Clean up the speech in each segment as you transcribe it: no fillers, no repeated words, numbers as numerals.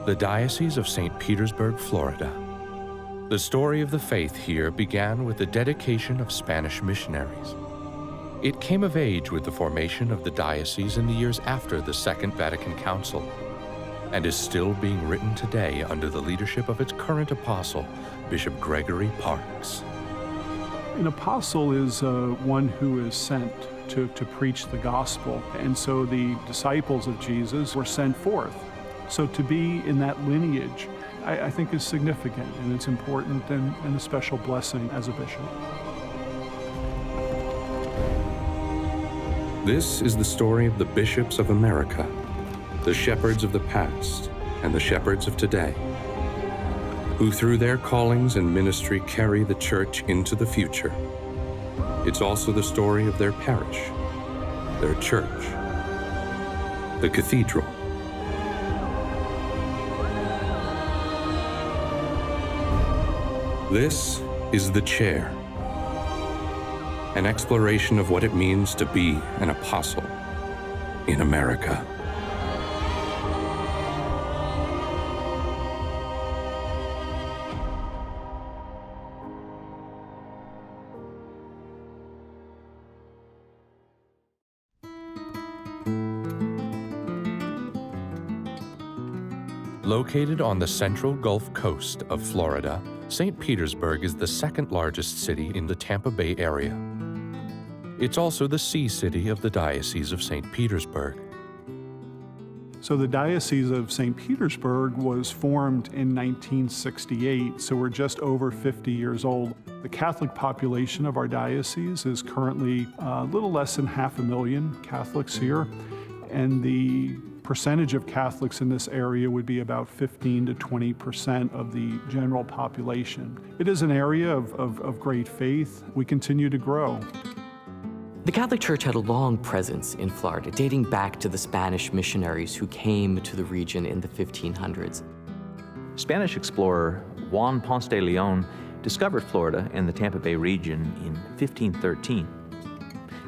the Diocese of St. Petersburg, Florida. The story of the faith here began with the dedication of Spanish missionaries. It came of age with the formation of the diocese in the years after the Second Vatican Council, and is still being written today under the leadership of its current apostle, Bishop Gregory Parkes. An apostle is one who is sent to preach the gospel, and so the disciples of Jesus were sent forth. So to be in that lineage, I think is significant, and it's important and a special blessing as a bishop. This is the story of the bishops of America, the shepherds of the past and the shepherds of today, who through their callings and ministry carry the church into the future. It's also the story of their parish, their church, the cathedral. This is The Chair, an exploration of what it means to be an apostle in America. Located on the central Gulf Coast of Florida, St. Petersburg is the second largest city in the Tampa Bay area. It's also the see city of the Diocese of St. Petersburg. So the Diocese of St. Petersburg was formed in 1968, so we're just over 50 years old. The Catholic population of our diocese is currently a little less than 500,000 Catholics here, and the percentage of Catholics in this area would be about 15 to 20% of the general population. It is an area of great faith. We continue to grow. The Catholic Church had a long presence in Florida, dating back to the Spanish missionaries who came to the region in the 1500s. Spanish explorer Juan Ponce de Leon discovered Florida and the Tampa Bay region in 1513.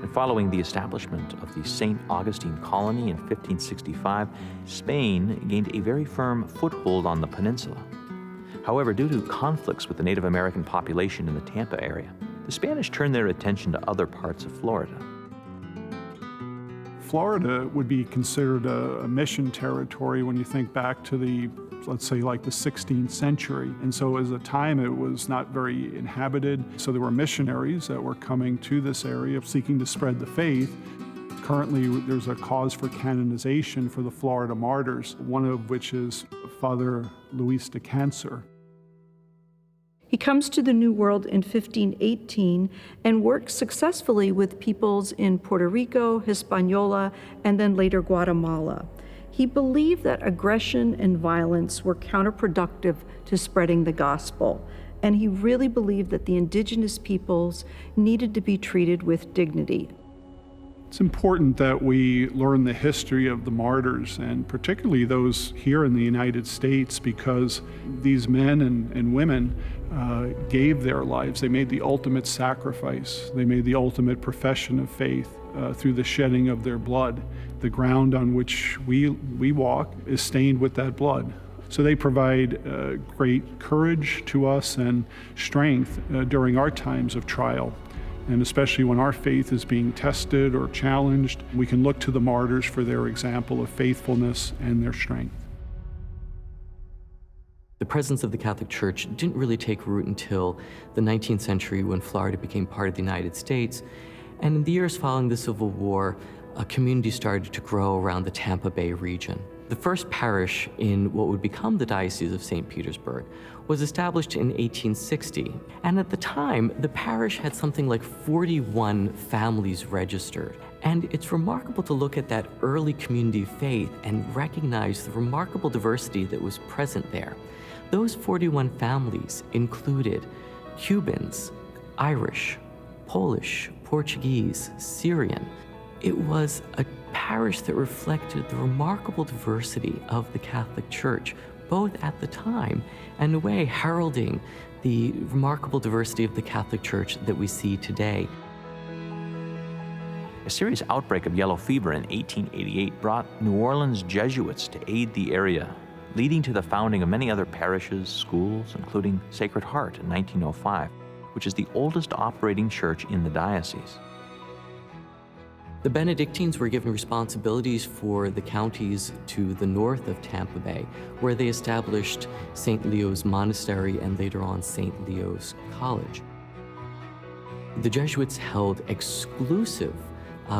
And following the establishment of the St. Augustine colony in 1565, Spain gained a very firm foothold on the peninsula. However, due to conflicts with the Native American population in the Tampa area, the Spanish turned their attention to other parts of Florida. Florida would be considered a mission territory when you think back to the, let's say, like the 16th century. And so as a time, it was not very inhabited. So there were missionaries that were coming to this area seeking to spread the faith. Currently, there's a cause for canonization for the Florida martyrs, one of which is Father Luis de Cancer. He comes to the New World in 1518 and works successfully with peoples in Puerto Rico, Hispaniola, and then later Guatemala. He believed that aggression and violence were counterproductive to spreading the gospel, and he really believed that the indigenous peoples needed to be treated with dignity. It's important that we learn the history of the martyrs, and particularly those here in the United States, because these men and women gave their lives. They made the ultimate sacrifice. They made the ultimate profession of faith through the shedding of their blood. The ground on which we walk is stained with that blood. So they provide great courage to us and strength during our times of trial. And especially when our faith is being tested or challenged, we can look to the martyrs for their example of faithfulness and their strength. The presence of the Catholic Church didn't really take root until the 19th century when Florida became part of the United States. And in the years following the Civil War, a community started to grow around the Tampa Bay region. The first parish in what would become the Diocese of St. Petersburg was established in 1860. And at the time, the parish had something like 41 families registered. And it's remarkable to look at that early community faith and recognize the remarkable diversity that was present there. Those 41 families included Cubans, Irish, Polish, Portuguese, Syrian. It was a parish that reflected the remarkable diversity of the Catholic Church, both at the time and in a way heralding the remarkable diversity of the Catholic Church that we see today. A serious outbreak of yellow fever in 1888 brought New Orleans Jesuits to aid the area. leading to the founding of many other parishes, schools, including Sacred Heart in 1905, which is the oldest operating church in the diocese. The Benedictines were given responsibilities for the counties to the north of Tampa Bay, where they established St. Leo's Monastery and later on St. Leo's College. The Jesuits held exclusive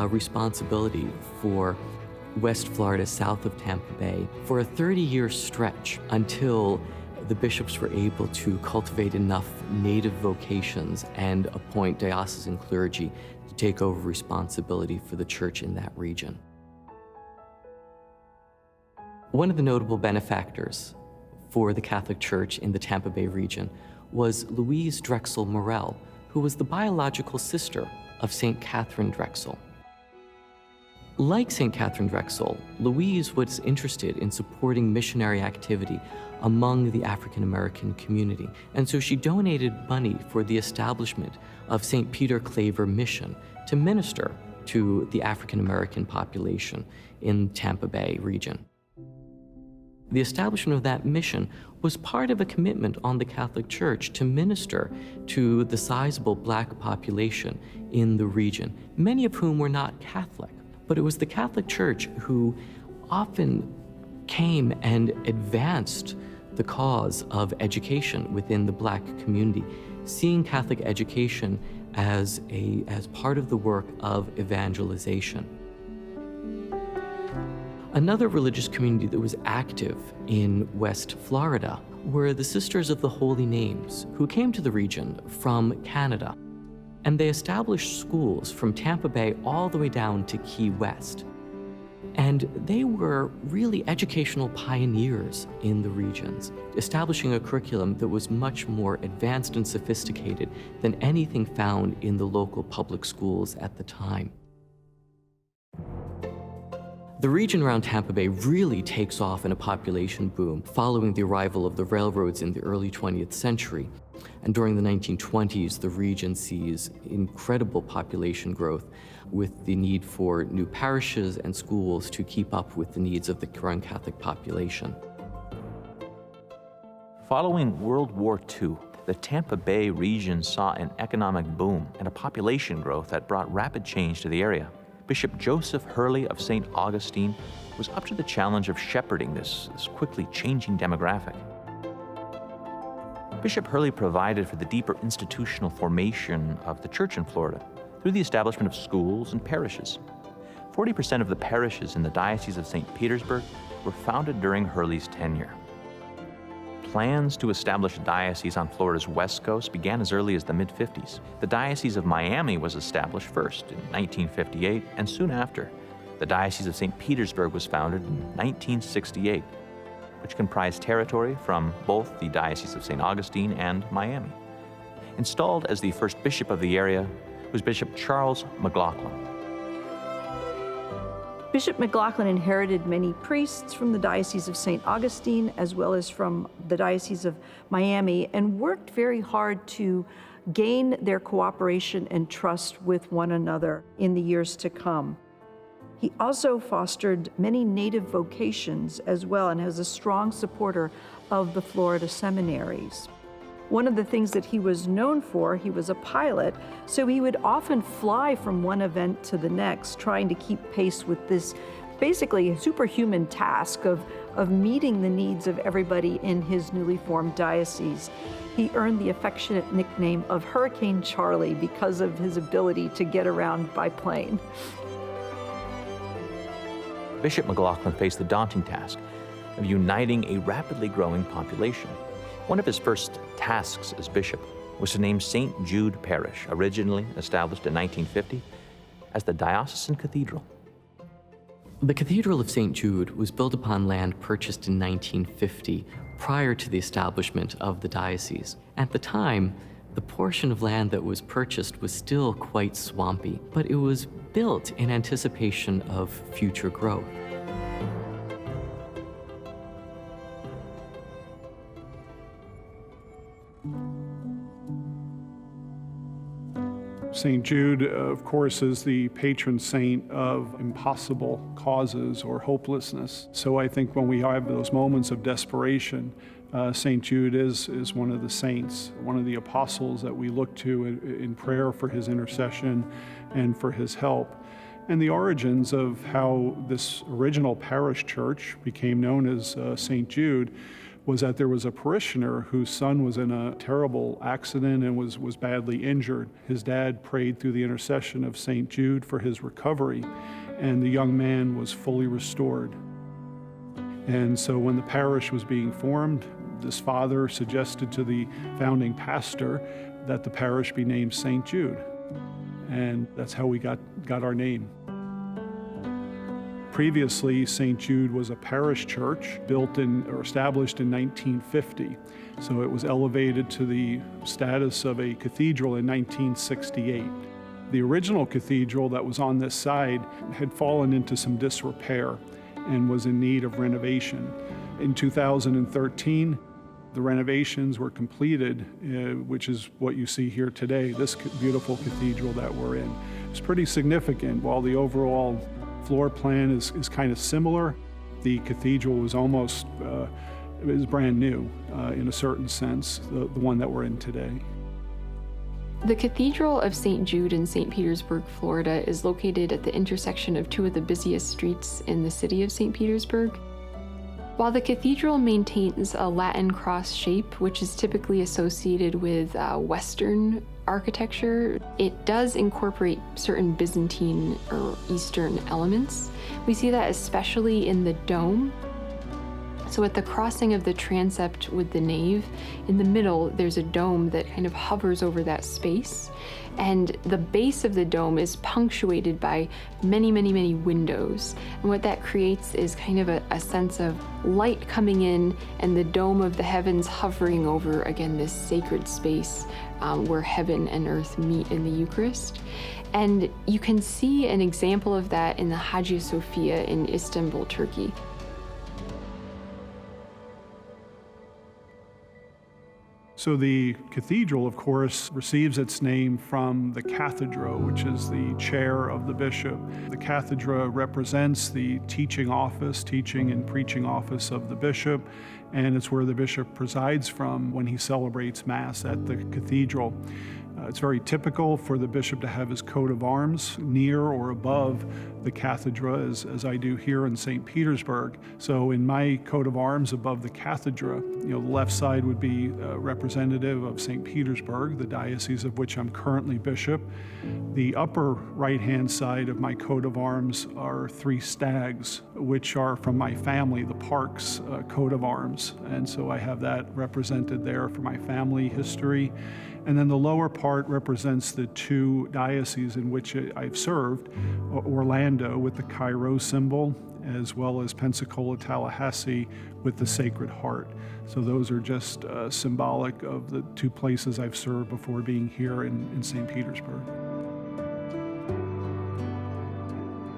responsibility for West Florida, south of Tampa Bay, for a 30-year stretch until the bishops were able to cultivate enough native vocations and appoint diocesan clergy to take over responsibility for the church in that region. One of the notable benefactors for the Catholic Church in the Tampa Bay region was Louise Drexel Morel, who was the biological sister of St. Catherine Drexel. Like St. Catherine Drexel, Louise was interested in supporting missionary activity among the African American community, and so she donated money for the establishment of St. Peter Claver Mission to minister to the African American population in Tampa Bay region. The establishment of that mission was part of a commitment on the Catholic Church to minister to the sizable Black population in the region, many of whom were not Catholic. But it was the Catholic Church who often came and advanced the cause of education within the Black community, seeing Catholic education as part of the work of evangelization. Another religious community that was active in West Florida were the Sisters of the Holy Names, who came to the region from Canada. And they established schools from Tampa Bay all the way down to Key West. And they were really educational pioneers in the regions, establishing a curriculum that was much more advanced and sophisticated than anything found in the local public schools at the time. The region around Tampa Bay really takes off in a population boom following the arrival of the railroads in the early 20th century. And during the 1920s, the region sees incredible population growth with the need for new parishes and schools to keep up with the needs of the growing Catholic population. Following World War II, the Tampa Bay region saw an economic boom and a population growth that brought rapid change to the area. Bishop Joseph Hurley of St. Augustine was up to the challenge of shepherding this quickly changing demographic. Bishop Hurley provided for the deeper institutional formation of the church in Florida through the establishment of schools and parishes. 40% of the parishes in the Diocese of St. Petersburg were founded during Hurley's tenure. Plans to establish a diocese on Florida's west coast began as early as the mid-50s. The Diocese of Miami was established first in 1958, and soon after, the Diocese of St. Petersburg was founded in 1968, which comprised territory from both the Diocese of St. Augustine and Miami. Installed as the first bishop of the area was Bishop Charles McLaughlin. Bishop McLaughlin inherited many priests from the Diocese of St. Augustine as well as from the Diocese of Miami, and worked very hard to gain their cooperation and trust with one another in the years to come. He also fostered many native vocations as well and was a strong supporter of the Florida seminaries. One of the things that he was known for, he was a pilot, so he would often fly from one event to the next, trying to keep pace with this basically superhuman task of meeting the needs of everybody in his newly formed diocese. He earned the affectionate nickname of Hurricane Charlie because of his ability to get around by plane. Bishop McLaughlin faced the daunting task of uniting a rapidly growing population. One of his first tasks as bishop was to name St. Jude Parish, originally established in 1950, as the diocesan cathedral. The Cathedral of St. Jude was built upon land purchased in 1950, prior to the establishment of the diocese. At the time, the portion of land that was purchased was still quite swampy, but it was built in anticipation of future growth. St. Jude, of course, is the patron saint of impossible causes or hopelessness. So I think when we have those moments of desperation, St. Jude is one of the saints, one of the apostles that we look to in prayer for his intercession and for his help. And the origins of how this original parish church became known as St. Jude was that there was a parishioner whose son was in a terrible accident and was badly injured. His dad prayed through the intercession of St. Jude for his recovery, and the young man was fully restored. And so when the parish was being formed, this father suggested to the founding pastor that the parish be named St. Jude. And that's how we got our name. Previously, St. Jude was a parish church established in 1950. So it was elevated to the status of a cathedral in 1968. The original cathedral that was on this side had fallen into some disrepair and was in need of renovation. In 2013, the renovations were completed, which is what you see here today, this beautiful cathedral that we're in. It's pretty significant. While the overall floor plan is kind of similar, the cathedral was almost, it was brand new in a certain sense, the one that we're in today. The Cathedral of St. Jude in St. Petersburg, Florida is located at the intersection of two of the busiest streets in the city of St. Petersburg. While the cathedral maintains a Latin cross shape, which is typically associated with Western architecture, it does incorporate certain Byzantine or Eastern elements. We see that especially in the dome. So at the crossing of the transept with the nave, in the middle, there's a dome that kind of hovers over that space. And the base of the dome is punctuated by many, many, many windows. And what that creates is kind of a sense of light coming in and the dome of the heavens hovering over, again, this sacred space where heaven and earth meet in the Eucharist. And you can see an example of that in the Hagia Sophia in Istanbul, Turkey. So the cathedral, of course, receives its name from the cathedra, which is the chair of the bishop. The cathedra represents the teaching and preaching office of the bishop, and it's where the bishop presides from when he celebrates Mass at the cathedral. It's very typical for the bishop to have his coat of arms near or above the cathedra, as I do here in St. Petersburg. So in my coat of arms above the cathedra, the left side would be representative of St. Petersburg, the diocese of which I'm currently bishop. The upper right-hand side of my coat of arms are three stags, which are from my family, the Parkes coat of arms. And so I have that represented there for my family history. And then the lower part represents the two dioceses in which I've served, Orlando with the Cairo symbol, as well as Pensacola, Tallahassee with the Sacred Heart. So those are just symbolic of the two places I've served before being here in St. Petersburg.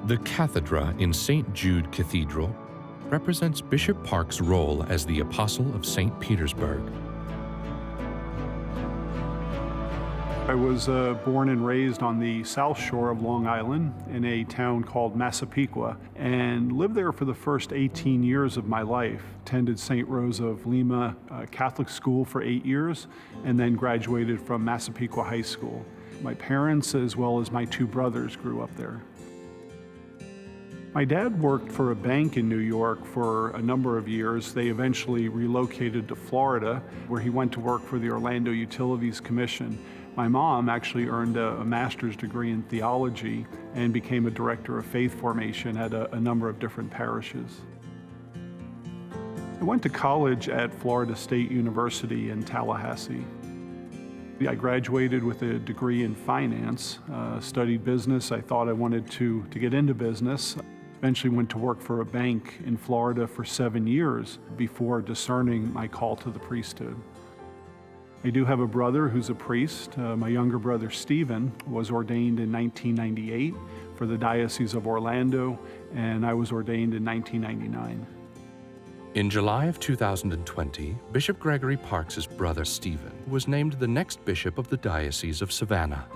The cathedra in St. Jude Cathedral represents Bishop Parkes' role as the Apostle of St. Petersburg. I was born and raised on the south shore of Long Island in a town called Massapequa and lived there for the first 18 years of my life. Attended St. Rose of Lima Catholic school for 8 years and then graduated from Massapequa High School. My parents, as well as my two brothers, grew up there. My dad worked for a bank in New York for a number of years. They eventually relocated to Florida, where he went to work for the Orlando Utilities Commission. My mom actually earned a master's degree in theology and became a director of faith formation at a number of different parishes. I went to college at Florida State University in Tallahassee. I graduated with a degree in finance, studied business. I thought I wanted to get into business. Eventually went to work for a bank in Florida for 7 years before discerning my call to the priesthood. I do have a brother who's a priest. My younger brother, Stephen, was ordained in 1998 for the Diocese of Orlando, and I was ordained in 1999. In July of 2020, Bishop Gregory Parkes' brother Stephen was named the next bishop of the Diocese of Savannah.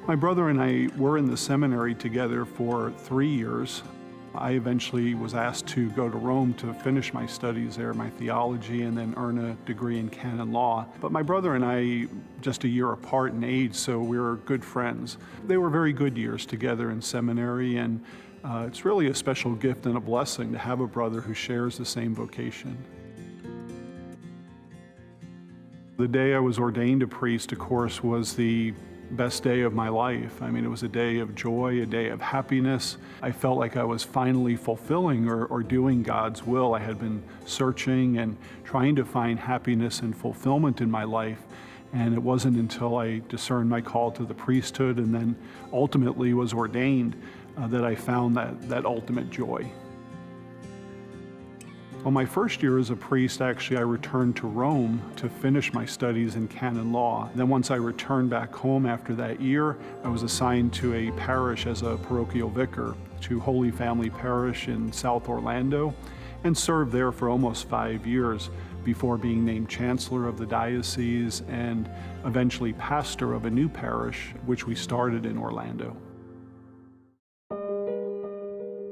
My brother and I were in the seminary together for 3 years. I eventually was asked to go to Rome to finish my studies there, my theology, and then earn a degree in canon law. But my brother and I, just a year apart in age, so we were good friends. They were very good years together in seminary, and it's really a special gift and a blessing to have a brother who shares the same vocation. The day I was ordained a priest, of course, was the best day of my life. I mean, it was a day of joy, a day of happiness. I felt like I was finally fulfilling or doing God's will. I had been searching and trying to find happiness and fulfillment in my life. And it wasn't until I discerned my call to the priesthood and then ultimately was ordained that I found that ultimate joy. Well, my first year as a priest, actually, I returned to Rome to finish my studies in canon law. Then once I returned back home after that year, I was assigned to a parish as a parochial vicar to Holy Family Parish in South Orlando and served there for almost 5 years before being named chancellor of the diocese and eventually pastor of a new parish, which we started in Orlando.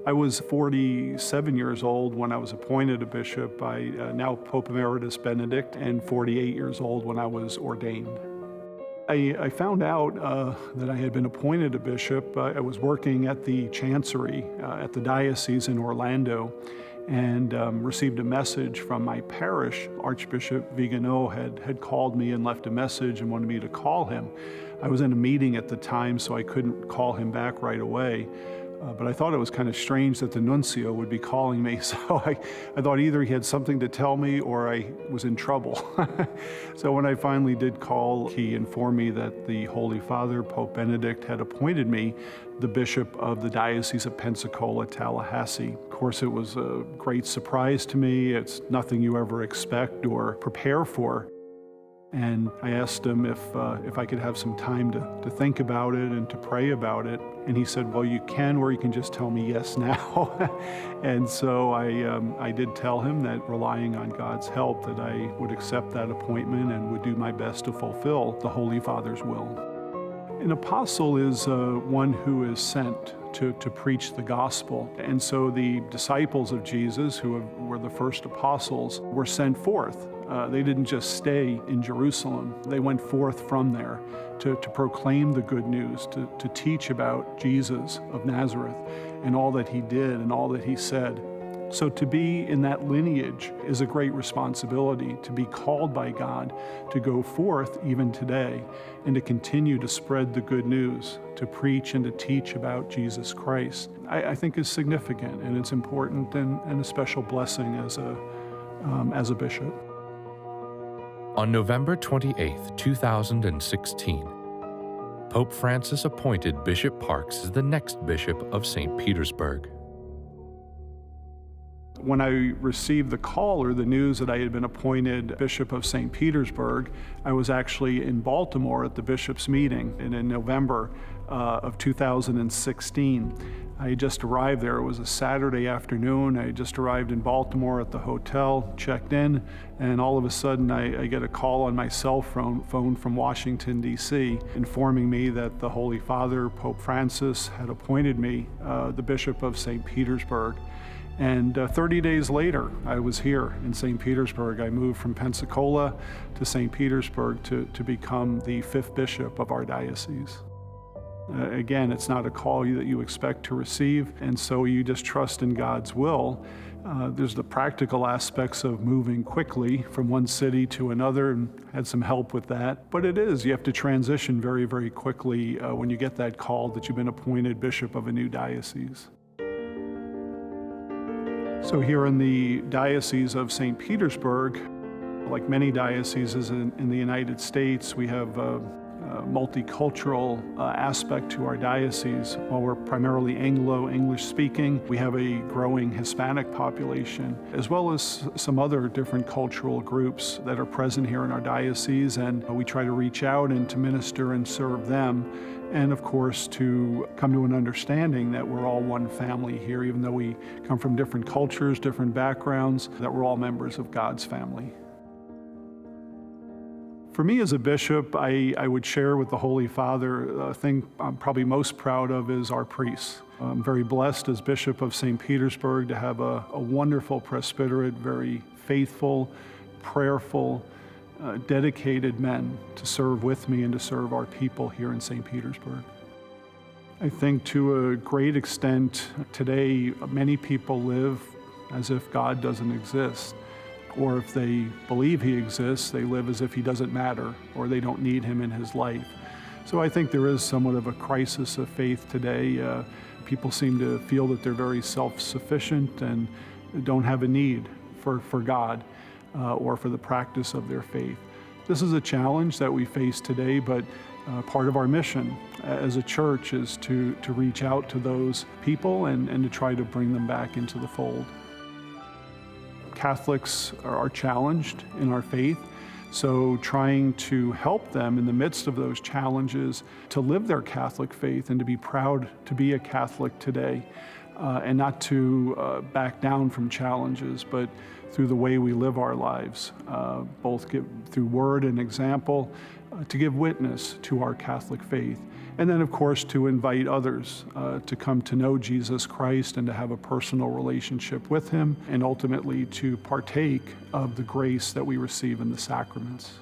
I was 47 years old when I was appointed a bishop by now Pope Emeritus Benedict, and 48 years old when I was ordained. I found out that I had been appointed a bishop. I was working at the chancery at the diocese in Orlando and received a message from my parish. Archbishop Vigano had called me and left a message and wanted me to call him. I was in a meeting at the time, so I couldn't call him back right away. But I thought it was kind of strange that the nuncio would be calling me, so I thought either he had something to tell me or I was in trouble. So when I finally did call, he informed me that the Holy Father, Pope Benedict, had appointed me the Bishop of the Diocese of Pensacola, Tallahassee. Of course, it was a great surprise to me. It's nothing you ever expect or prepare for. And I asked him if I could have some time to think about it and to pray about it. And he said, well, you can, or you can just tell me yes now. And so I did tell him that, relying on God's help, that I would accept that appointment and would do my best to fulfill the Holy Father's will. An apostle is one who is sent to preach the gospel. And so the disciples of Jesus, who were the first apostles, were sent forth. They didn't just stay in Jerusalem. They went forth from there to proclaim the good news, to teach about Jesus of Nazareth and all that he did and all that he said. So to be in that lineage is a great responsibility, to be called by God to go forth even today and to continue to spread the good news, to preach and to teach about Jesus Christ. I think is significant, and it's important and a special blessing as a bishop. On November 28, 2016, Pope Francis appointed Bishop Parkes as the next Bishop of St. Petersburg. When I received the call or the news that I had been appointed Bishop of St. Petersburg, I was actually in Baltimore at the bishop's meeting in November of 2016. I had just arrived there. It was a Saturday afternoon. I had just arrived in Baltimore at the hotel, checked in, and all of a sudden I get a call on my cell phone from Washington, D.C., informing me that the Holy Father, Pope Francis, had appointed me the Bishop of St. Petersburg. And 30 days later, I was here in St. Petersburg. I moved from Pensacola to St. Petersburg to become the 5th bishop of our diocese. Again, it's not a call that you expect to receive, and so you just trust in God's will. There's the practical aspects of moving quickly from one city to another, and had some help with that. But you have to transition very, very quickly when you get that call that you've been appointed bishop of a new diocese. So here in the Diocese of St. Petersburg, like many dioceses in the United States, we have a multicultural aspect to our diocese. While we're primarily English speaking, we have a growing Hispanic population, as well as some other different cultural groups that are present here in our diocese, and we try to reach out and to minister and serve them. And of course, to come to an understanding that we're all one family here, even though we come from different cultures, different backgrounds, that we're all members of God's family. For me as a bishop, I would share with the Holy Father, the thing I'm probably most proud of is our priests. I'm very blessed as Bishop of St. Petersburg to have a wonderful presbyterate, very faithful, prayerful, dedicated men to serve with me and to serve our people here in St. Petersburg. I think to a great extent today, many people live as if God doesn't exist. Or if they believe he exists, they live as if he doesn't matter or they don't need him in his life. So I think there is somewhat of a crisis of faith today. People seem to feel that they're very self-sufficient and don't have a need for God or for the practice of their faith. This is a challenge that we face today, but part of our mission as a church is to reach out to those people and to try to bring them back into the fold. Catholics are challenged in our faith, so trying to help them in the midst of those challenges to live their Catholic faith and to be proud to be a Catholic today and not to back down from challenges, but through the way we live our lives, both through word and example, to give witness to our Catholic faith. And then, of course, to invite others to come to know Jesus Christ and to have a personal relationship with him, and ultimately to partake of the grace that we receive in the sacraments.